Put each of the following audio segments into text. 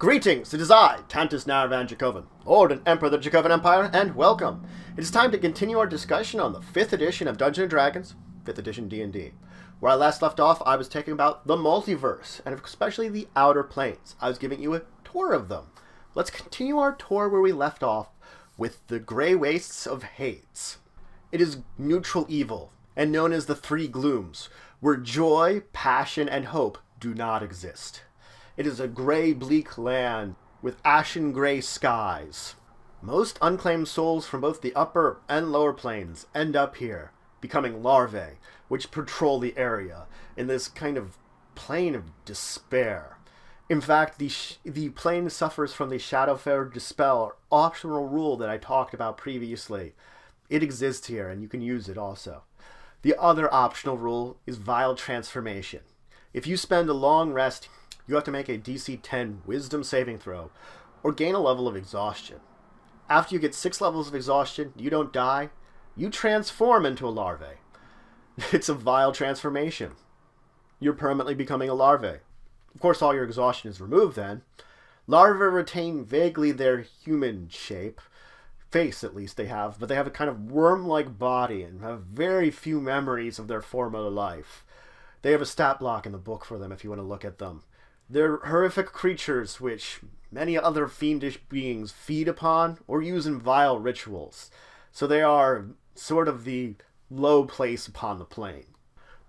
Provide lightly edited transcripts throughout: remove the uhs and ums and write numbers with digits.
Greetings, it is I, Tantus Naravan Dracovin, Lord and Emperor of the Dracovin Empire, and welcome. It is time to continue our discussion on the 5th edition of Dungeons & Dragons, 5th edition D&D. Where I last left off, I was talking about the multiverse, and especially the outer planes. I was giving you a tour of them. Let's continue our tour where we left off with the Grey Wastes of Hades. It is neutral evil, and known as the Three Glooms, where joy, passion, and hope do not exist. It is a grey, bleak land with ashen grey skies. Most unclaimed souls from both the upper and lower planes end up here, becoming larvae, which patrol the area in this kind of plane of despair. In fact, the plane suffers from the Shadowfarer Dispel optional rule that I talked about previously. It exists here, and you can use it also. The other optional rule is Vile Transformation. If you spend a long rest, you have to make a DC 10 Wisdom saving throw, or gain a level of exhaustion. After you get 6 levels of exhaustion, you don't die, you transform into a larvae. It's a vile transformation. You're permanently becoming a larvae. Of course, all your exhaustion is removed then. Larvae retain vaguely their human shape, face at least they have, but they have a kind of worm-like body and have very few memories of their former life. They have a stat block in the book for them if you want to look at them. They're horrific creatures which many other fiendish beings feed upon or use in vile rituals. So they are sort of the low place upon the plane.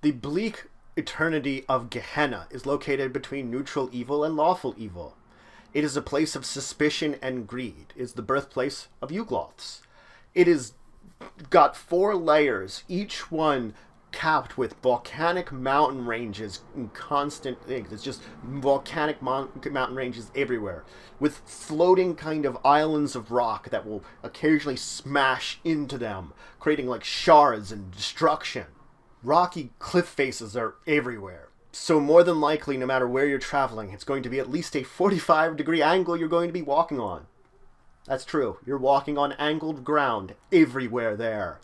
The bleak eternity of Gehenna is located between neutral evil and lawful evil. It is a place of suspicion and greed. It is the birthplace of Yugloths. It is got 4 layers, each one capped with volcanic mountain ranges and constant things. It's just volcanic mountain ranges everywhere, with floating kind of islands of rock that will occasionally smash into them, creating like shards and destruction. Rocky cliff faces are everywhere, so more than likely, no matter where you're traveling, it's going to be at least a 45-degree angle you're going to be walking on. That's true. You're walking on angled ground everywhere there.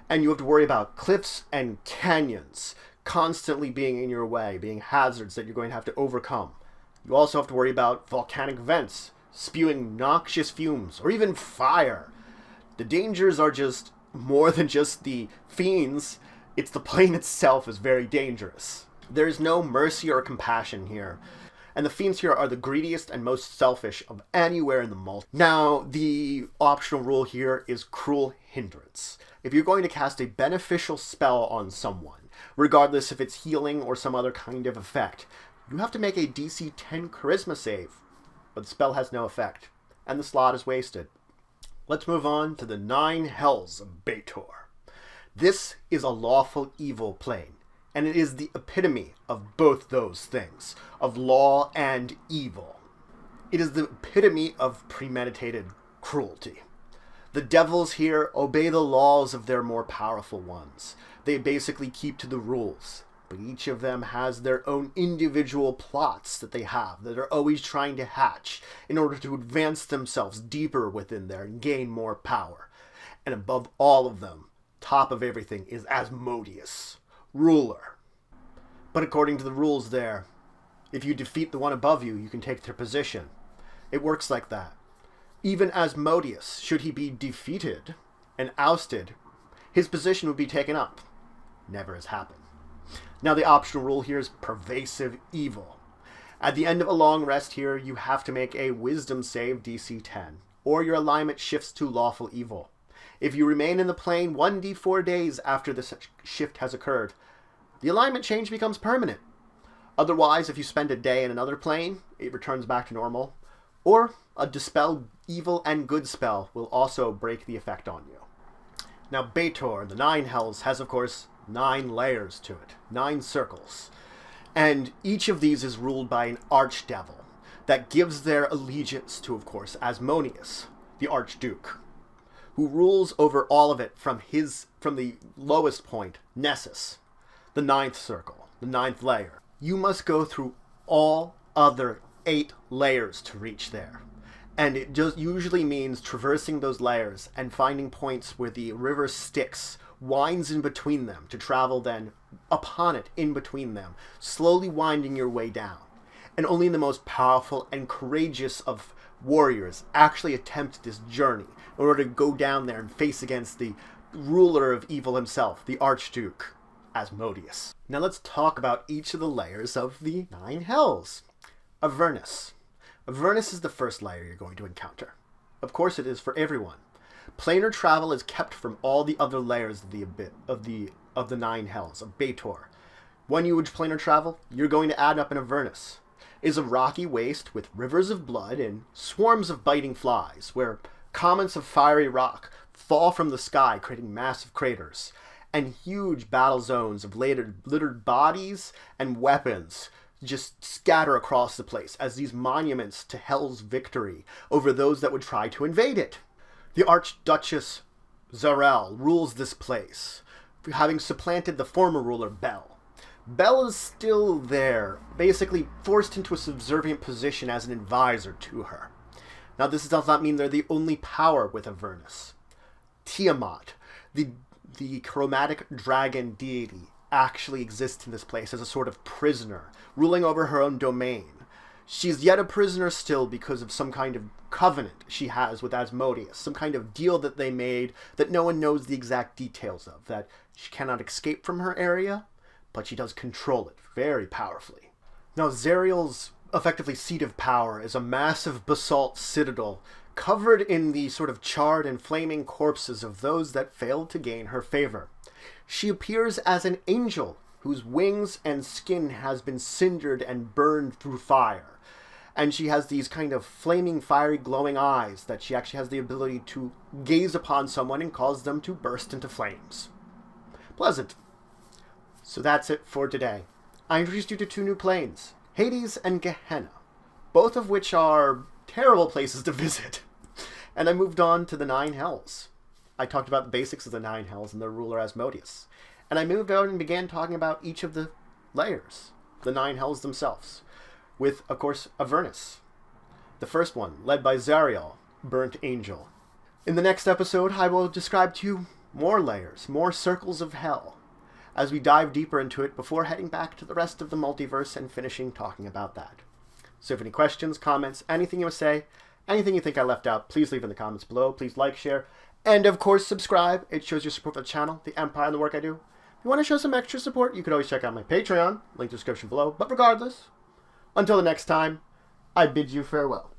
And you have to worry about cliffs and canyons constantly being in your way, being hazards that you're going to have to overcome. You also have to worry about volcanic vents, spewing noxious fumes, or even fire. The dangers are just more than just the fiends. It's the plane itself is very dangerous. There is no mercy or compassion here. And the fiends here are the greediest and most selfish of anywhere in the multiverse. Now, the optional rule here is Cruel Hindrance. If you're going to cast a beneficial spell on someone, regardless if it's healing or some other kind of effect, you have to make a DC 10 Charisma save, but the spell has no effect, and the slot is wasted. Let's move on to the Nine Hells of Bator. This is a lawful evil plane, and it is the epitome of both those things, of law and evil. It is the epitome of premeditated cruelty. The devils here obey the laws of their more powerful ones. They basically keep to the rules, but each of them has their own individual plots that they have that are always trying to hatch in order to advance themselves deeper within there and gain more power. And above all of them, top of everything, is Asmodeus, ruler. But according to the rules there, if you defeat the one above you, you can take their position. It works like that. Even Asmodeus, should he be defeated and ousted, his position would be taken up. Never has happened. Now the optional rule here is Pervasive Evil. At the end of a long rest here, you have to make a Wisdom save DC 10, or your alignment shifts to Lawful Evil. If you remain in the plane 1d4 days after this shift has occurred, the alignment change becomes permanent. Otherwise, if you spend a day in another plane, it returns back to normal. Or a Dispel Evil and Good spell will also break the effect on you. Now Bator, the Nine Hells, has of course 9 layers to it, 9 circles. And each of these is ruled by an archdevil that gives their allegiance to, of course, Asmodeus, the Archduke, who rules over all of it from the lowest point, Nessus, the 9th circle, the 9th layer. You must go through all other 8 layers to reach there. And it just usually means traversing those layers and finding points where the river Styx winds in between them to travel then upon it in between them, slowly winding your way down. and only the most powerful and courageous of warriors actually attempt this journey in order to go down there and face against the ruler of evil himself, the Archduke, Asmodeus. Now let's talk about each of the layers of the Nine Hells. Avernus. Avernus is the first layer you're going to encounter. Of course it is for everyone. Planar travel is kept from all the other layers of the Nine Hells of Bator. One huge planar travel, you're going to add up in Avernus. It is a rocky waste with rivers of blood and swarms of biting flies, where comets of fiery rock fall from the sky, creating massive craters, and huge battle zones of littered bodies and weapons just scatter across the place as these monuments to Hell's victory over those that would try to invade it. The archduchess Zariel rules this place, having supplanted the former ruler Bel. Bel is still there, basically forced into a subservient position as an advisor to her. Now this does not mean they're the only power with Avernus. Tiamat, the chromatic dragon deity, actually exists in this place as a sort of prisoner, ruling over her own domain. She's yet a prisoner still because of some kind of covenant she has with Asmodeus, some kind of deal that they made that no one knows the exact details of, that she cannot escape from her area, but she does control it very powerfully. Now Zariel's effectively seat of power is a massive basalt citadel covered in the sort of charred and flaming corpses of those that failed to gain her favor. She appears as an angel whose wings and skin has been cindered and burned through fire. And she has these kind of flaming, fiery, glowing eyes that she actually has the ability to gaze upon someone and cause them to burst into flames. Pleasant. So that's it for today. I introduced you to two new planes, Hades and Gehenna, both of which are terrible places to visit. And I moved on to the Nine Hells. I talked about the basics of the Nine Hells and their ruler Asmodeus. And I moved on and began talking about each of the layers, the Nine Hells themselves, with, of course, Avernus. The first one, led by Zariel, Burnt Angel. In the next episode, I will describe to you more layers, more circles of hell, as we dive deeper into it before heading back to the rest of the multiverse and finishing talking about that. So if any questions, comments, anything you want to say, anything you think I left out, please leave in the comments below. Please like, share, and of course subscribe. It shows your support for the channel, the Empire, and the work I do. If you want to show some extra support, you could always check out my Patreon, link in the description below. But regardless, until the next time, I bid you farewell.